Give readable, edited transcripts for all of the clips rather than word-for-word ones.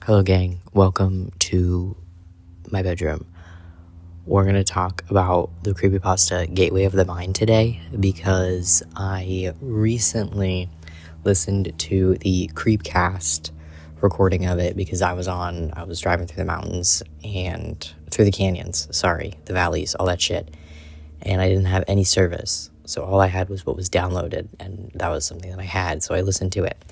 Hello gang, welcome to my bedroom. We're going to talk about the Creepypasta Gateway of the Mind today because I recently listened to the Creepcast recording of it because I was driving through the mountains and through the canyons, the valleys, all that shit, and I didn't have any service. So all I had was what was downloaded, and that was something that I had, so I listened to it.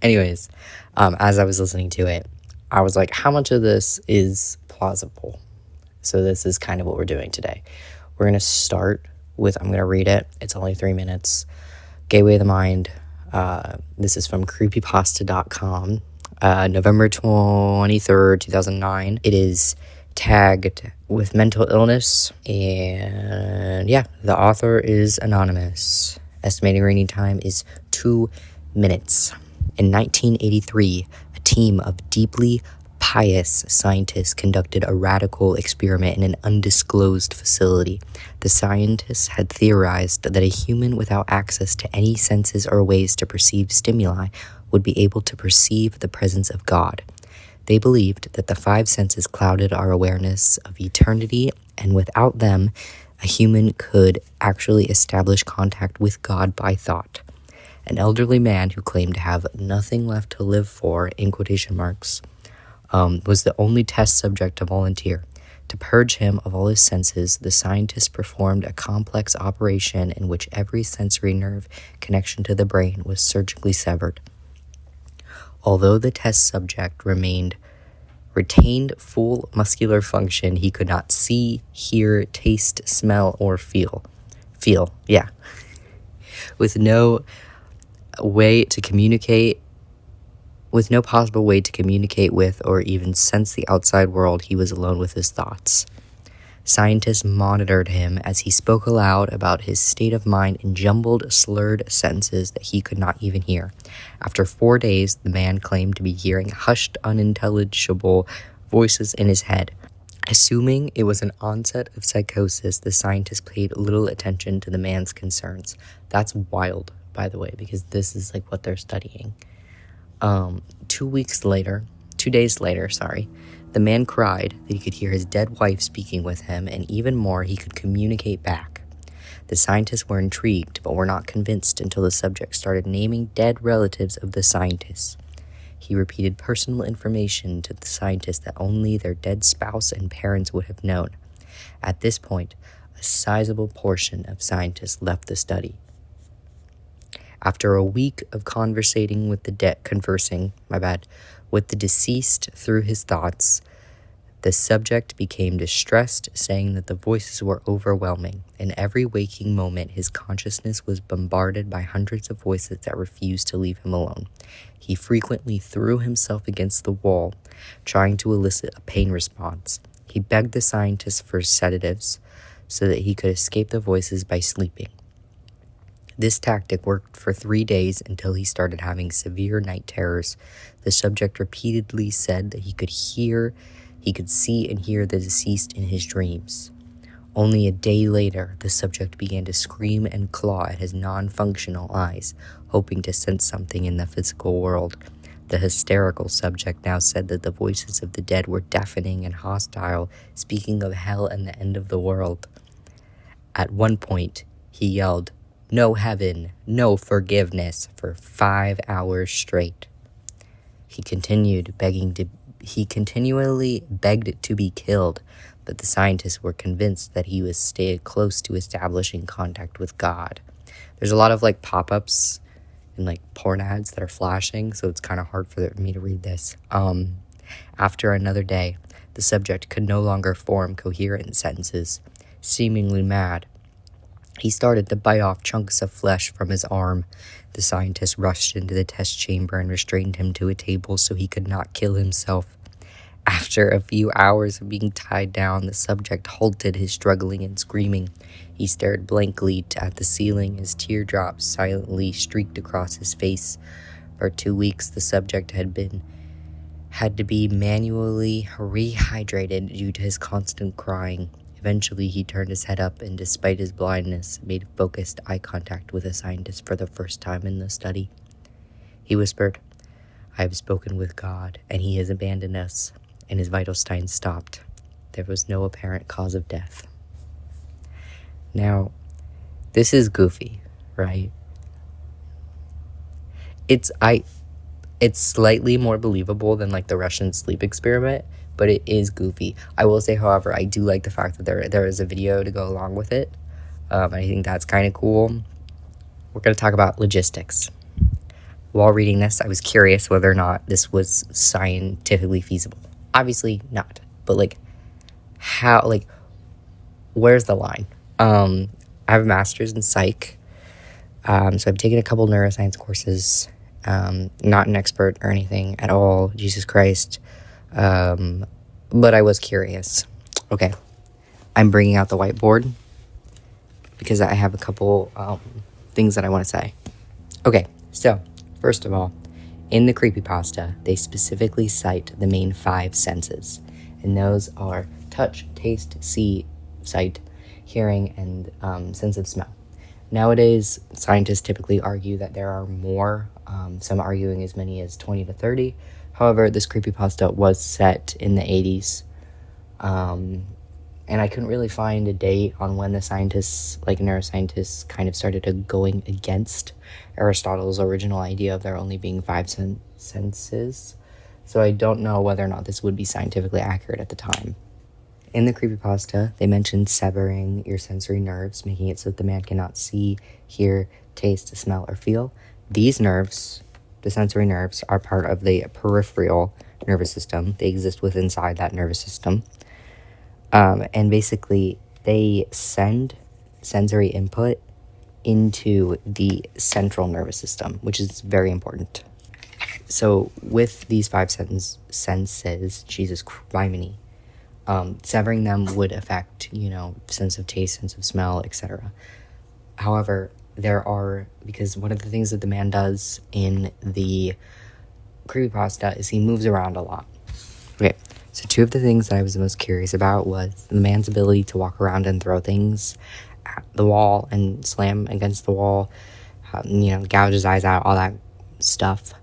Anyways, as I was listening to it, I was like, how much of this is plausible? So this is kind of what we're doing today. We're going to start with, I'm going to read it. It's only 3 minutes. Gateway of the Mind. This is from creepypasta.com, November 23rd, 2009. It is tagged with mental illness. And yeah, the author is anonymous. Estimating reading time is 2 minutes. In 1983, a team of deeply pious scientists conducted a radical experiment in an undisclosed facility. The scientists had theorized that a human without access to any senses or ways to perceive stimuli would be able to perceive the presence of God. They believed that the 5 senses clouded our awareness of eternity, and without them, a human could actually establish contact with God by thought. An elderly man who claimed to have nothing left to live for, in quotation marks, was the only test subject to volunteer. To purge him of all his senses, the scientists performed a complex operation in which every sensory nerve connection to the brain was surgically severed. Although the test subject retained full muscular function, he could not see, hear, taste, smell, or feel. With no possible way to communicate with or even sense the outside world, he was alone with his thoughts. Scientists monitored him as he spoke aloud about his state of mind in jumbled, slurred sentences that he could not even hear. After 4 days, the man claimed to be hearing hushed, unintelligible voices in his head. Assuming it was an onset of psychosis, the scientists paid little attention to the man's concerns. That's wild, by the way, because this is like what they're studying. 2 days later, the man cried that he could hear his dead wife speaking with him, and even more, he could communicate back. The scientists were intrigued, but were not convinced until the subject started naming dead relatives of the scientists. He repeated personal information to the scientists that only their dead spouse and parents would have known. At this point, a sizable portion of scientists left the study. After a week of conversing with the deceased through his thoughts, the subject became distressed, saying that the voices were overwhelming. In every waking moment, his consciousness was bombarded by hundreds of voices that refused to leave him alone. He frequently threw himself against the wall, trying to elicit a pain response. He begged the scientists for sedatives so that he could escape the voices by sleeping. This tactic worked for 3 days until he started having severe night terrors. The subject repeatedly said that he could see and hear the deceased in his dreams. Only a day later, the subject began to scream and claw at his non-functional eyes, hoping to sense something in the physical world. The hysterical subject now said that the voices of the dead were deafening and hostile, speaking of hell and the end of the world. At one point, he yelled, "No heaven, no forgiveness," for 5 hours straight. He continually begged to be killed, but the scientists were convinced that he was stayed close to establishing contact with God. There's a lot of pop-ups and porn ads that are flashing, so it's kind of hard for me to read this. After another day, the subject could no longer form coherent sentences. Seemingly mad, he started to bite off chunks of flesh from his arm. The scientists rushed into the test chamber and restrained him to a table so he could not kill himself. After a few hours of being tied down, the subject halted his struggling and screaming. He stared blankly at the ceiling as teardrops silently streaked across his face. For 2 weeks, the subject had to be manually rehydrated due to his constant crying. Eventually, he turned his head up and, despite his blindness, made focused eye contact with a scientist for the first time in the study. He whispered, I have spoken with God, and he has abandoned us, and his vital signs stopped. There was no apparent cause of death. Now, this is goofy, right? It's slightly more believable than like the Russian sleep experiment, but it is goofy. I will say, however, I do like the fact that there is a video to go along with it. I think that's kind of cool. We're going to talk about logistics. While reading this, I was curious whether or not this was scientifically feasible. Obviously not, but like how, like, where's the line? I have a master's in psych, so I've taken a couple neuroscience courses. Not an expert or anything at all, Jesus Christ, but I was curious. Okay, I'm bringing out the whiteboard because I have a couple things that I want to say. Okay, so first of all, in the Creepypasta, they specifically cite the main 5 senses, and those are touch, taste, see, sight, hearing, and sense of smell. Nowadays, scientists typically argue that there are more, some arguing as many as 20 to 30. However, this Creepypasta was set in the 80s, and I couldn't really find a date on when the scientists, like neuroscientists, kind of started going against Aristotle's original idea of there only being 5 senses. So I don't know whether or not this would be scientifically accurate at the time. In the Creepypasta, they mentioned severing your sensory nerves, making it so that the man cannot see, hear, taste, smell, or feel. These nerves, the sensory nerves, are part of the peripheral nervous system. They exist within inside that nervous system. And basically, they send sensory input into the central nervous system, which is very important. So with these 5 senses, Jesus Christ, severing them would affect, sense of taste, sense of smell, etc. However, because one of the things that the man does in the Creepypasta is he moves around a lot. Okay, so 2 of the things that I was the most curious about was the man's ability to walk around and throw things at the wall and slam against the wall, gouge his eyes out, all that stuff.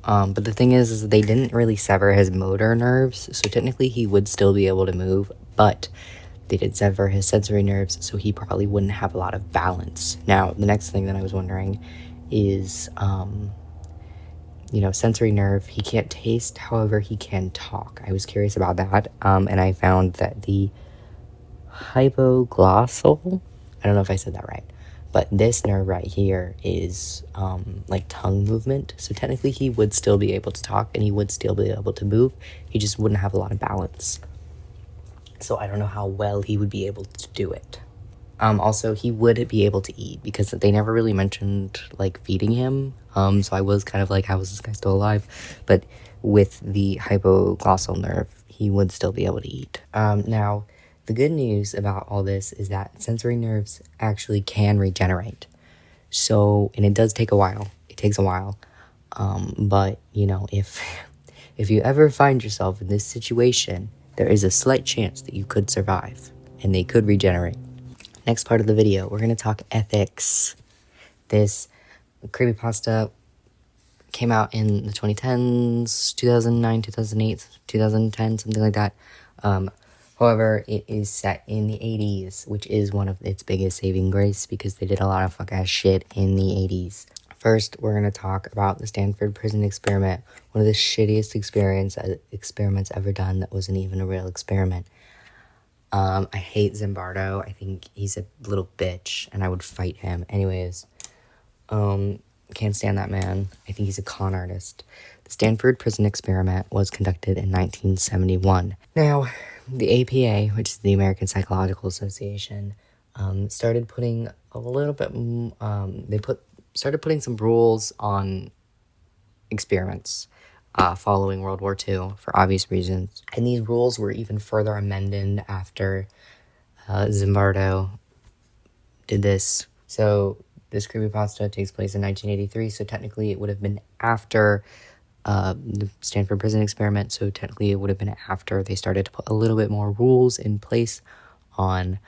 But the thing is they didn't really sever his motor nerves, so technically he would still be able to move, but they did sever his sensory nerves, so he probably wouldn't have a lot of balance. Now, the next thing that I was wondering is, sensory nerve, he can't taste, however, he can talk. I was curious about that, and I found that the hypoglossal, I don't know if I said that right, but this nerve right here is like tongue movement. So technically he would still be able to talk and he would still be able to move. He just wouldn't have a lot of balance. So I don't know how well he would be able to do it. Also, he would be able to eat because they never really mentioned like feeding him. So I was kind of like, how is this guy still alive? But with the hypoglossal nerve, he would still be able to eat. Now, the good news about all this is that sensory nerves actually can regenerate. So, and it does take a while. It takes a while. But, if you ever find yourself in this situation, there is a slight chance that you could survive and they could regenerate. Next part of the video, we're going to talk ethics. This Creepypasta came out in the 2010s, 2009, 2008, 2010, something like that. However, it is set in the 80s, which is one of its biggest saving grace because they did a lot of fuck-ass shit in the 80s. First, we're going to talk about the Stanford prison experiment, one of the shittiest experiments ever done that wasn't even a real experiment. I hate Zimbardo. I think he's a little bitch, and I would fight him. Anyways, can't stand that man. I think he's a con artist. The Stanford prison experiment was conducted in 1971. Now, the APA, which is the American Psychological Association, started putting started putting some rules on experiments following World War II for obvious reasons. And these rules were even further amended after Zimbardo did this. So this Creepypasta takes place in 1983, so technically it would have been after the Stanford prison experiment, so technically it would have been after they started to put a little bit more rules in place on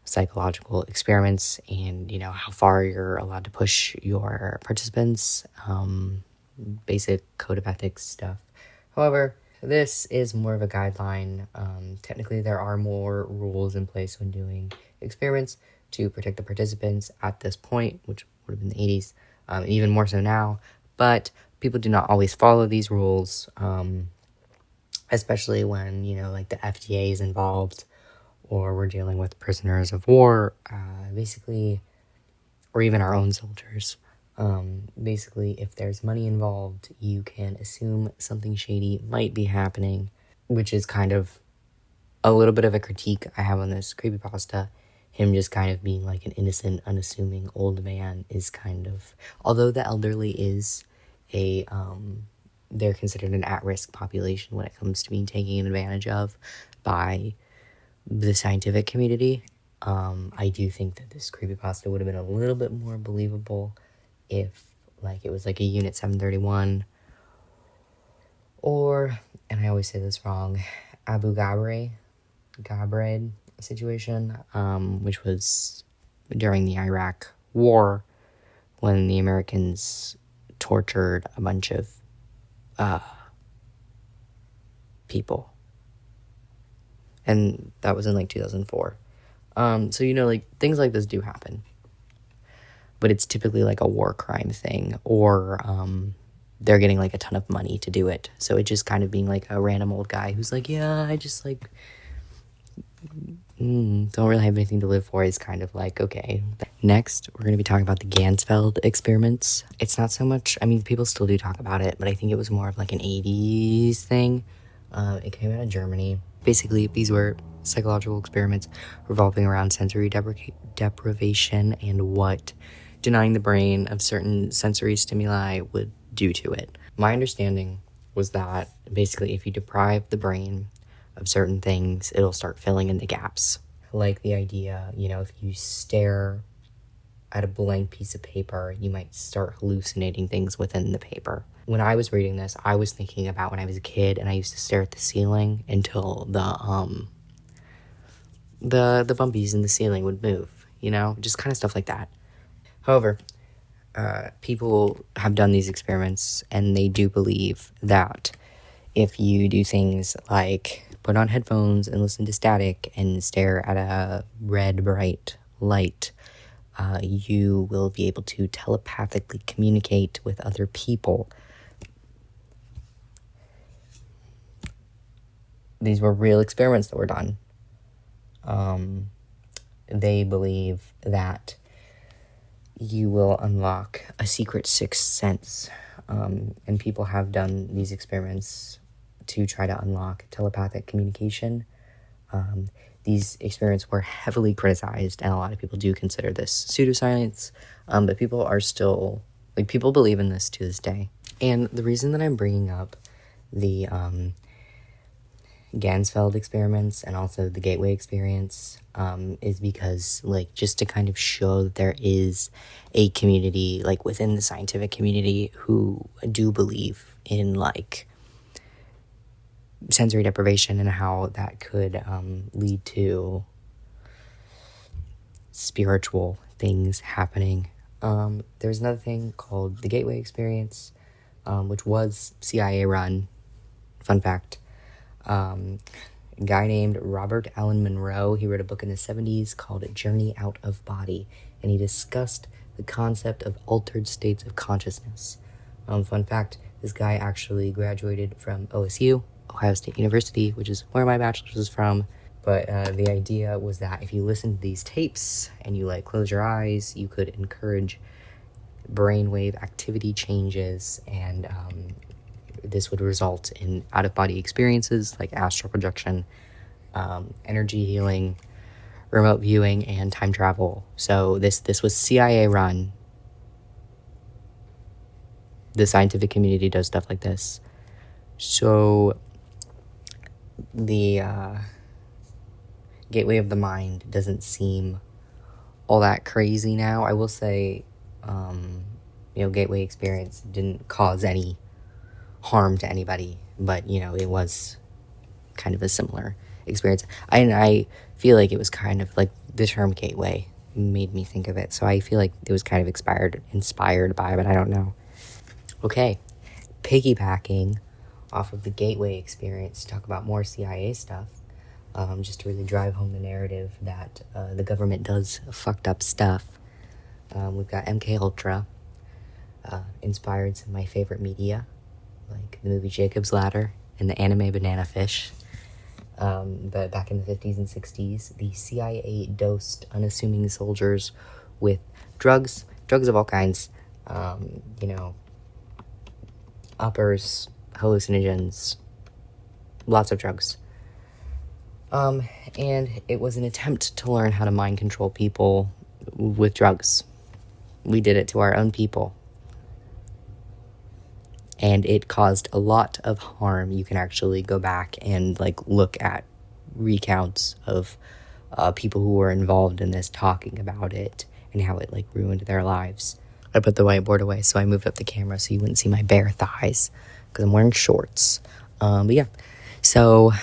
psychological experiments and, how far you're allowed to push your participants. basic code of ethics stuff. However, this is more of a guideline. Technically, there are more rules in place when doing experiments to protect the participants at this point, which would have been the 80s, and even more so now. But people do not always follow these rules, especially when, like the FDA is involved or we're dealing with prisoners of war, basically, or even our own soldiers. Basically, if there's money involved, you can assume something shady might be happening, which is kind of a little bit of a critique I have on this creepypasta. Him just kind of being like an innocent, unassuming old man is kind of, although the elderly is they're considered an at-risk population when it comes to being taken advantage of by the scientific community. I do think that this creepypasta would have been a little bit more believable if, like, it was like a Unit 731 or, and I always say this wrong, Abu Ghraib situation, which was during the Iraq War when the Americans tortured a bunch of people. And that was in like 2004. So, like, things like this do happen. But it's typically like a war crime thing, or they're getting like a ton of money to do it. So it just kind of being like a random old guy who's like, yeah, I just like don't really have anything to live for is kind of like, okay. Next, we're going to be talking about the Ganzfeld experiments. It's not so much, people still do talk about it, but I think it was more of like an 80s thing. It came out of Germany. Basically, these were psychological experiments revolving around sensory deprivation and what denying the brain of certain sensory stimuli would do to it. My understanding was that basically if you deprive the brain of certain things, it'll start filling in the gaps. Like the idea, if you stare at a blank piece of paper, you might start hallucinating things within the paper. When I was reading this, I was thinking about when I was a kid and I used to stare at the ceiling until the bumpies in the ceiling would move, just kind of stuff like that. However, people have done these experiments and they do believe that if you do things like put on headphones and listen to static and stare at a red bright light, you will be able to telepathically communicate with other people. These were real experiments that were done. They believe that you will unlock a secret sixth sense. And people have done these experiments to try to unlock telepathic communication. These experiments were heavily criticized, and a lot of people do consider this pseudoscience, but people are still, people believe in this to this day. And the reason that I'm bringing up the Ganzfeld experiments and also the Gateway experience is because, just to kind of show that there is a community, within the scientific community, who do believe in, sensory deprivation and how that could lead to spiritual things happening. There's another thing called the Gateway experience, which was CIA run. Fun fact. A guy named Robert Allen Monroe, he wrote a book in the 70s called Journey Out of Body, and he discussed the concept of altered states of consciousness. Fun fact, this guy actually graduated from OSU, Ohio State University, which is where my bachelor's is from. But the idea was that if you listen to these tapes and you close your eyes, you could encourage brainwave activity changes, and this would result in out-of-body experiences like astral projection, energy healing, remote viewing, and time travel. So this was CIA run. The scientific community does stuff like this. So the Gateway of the Mind doesn't seem all that crazy now. I will say, Gateway experience didn't cause any harm to anybody, but, it was kind of a similar experience. I feel like it was kind of the term Gateway made me think of it, so I feel like it was kind of inspired by it, but I don't know. Okay, piggybacking off of the Gateway experience to talk about more CIA stuff, just to really drive home the narrative that the government does fucked up stuff. We've got MK Ultra, inspired some of my favorite media, like the movie Jacob's Ladder and the anime Banana Fish. But back in the 50s and 60s, the CIA dosed unassuming soldiers with drugs of all kinds, uppers, hallucinogens, lots of drugs. And it was an attempt to learn how to mind control people with drugs. We did it to our own people. And it caused a lot of harm. You can actually go back and look at recounts of people who were involved in this talking about it and how it ruined their lives. I put the whiteboard away, so I moved up the camera so you wouldn't see my bare thighs because I'm wearing shorts. But yeah, so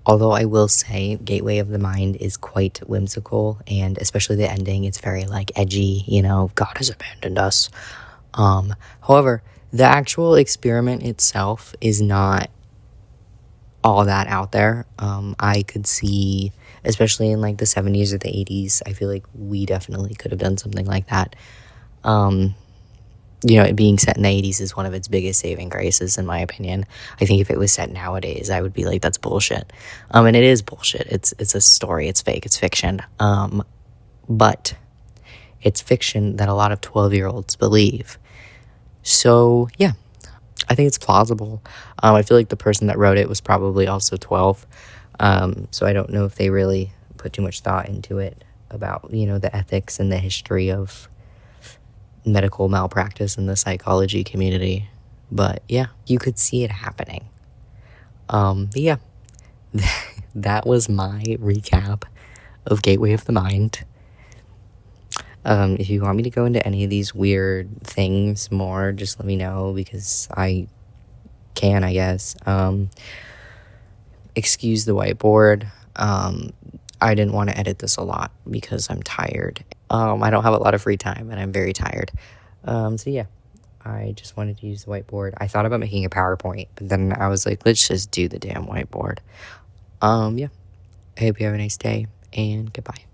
although I will say Gateway of the Mind is quite whimsical, and especially the ending, it's very edgy, God has abandoned us. However, the actual experiment itself is not all that out there. I could see, especially in the 70s or the 80s, I feel like we definitely could have done something like that. It being set in the 80s is one of its biggest saving graces, in my opinion. I think if it was set nowadays, I would be like, that's bullshit. And it is bullshit. It's a story. It's fake. It's fiction. But it's fiction that a lot of 12-year-olds believe. So, yeah, I think it's plausible. I feel like the person that wrote it was probably also 12. So I don't know if they really put too much thought into it about, the ethics and the history of medical malpractice in the psychology community. But yeah, you could see it happening. But yeah, that was my recap of Gateway of the Mind. If you want me to go into any of these weird things more, just let me know, because I can, I guess. Excuse the whiteboard. I didn't want to edit this a lot because I'm tired. I don't have a lot of free time and I'm very tired. So yeah, I just wanted to use the whiteboard. I thought about making a PowerPoint, but then I was like, let's just do the damn whiteboard. Yeah, I hope you have a nice day, and goodbye.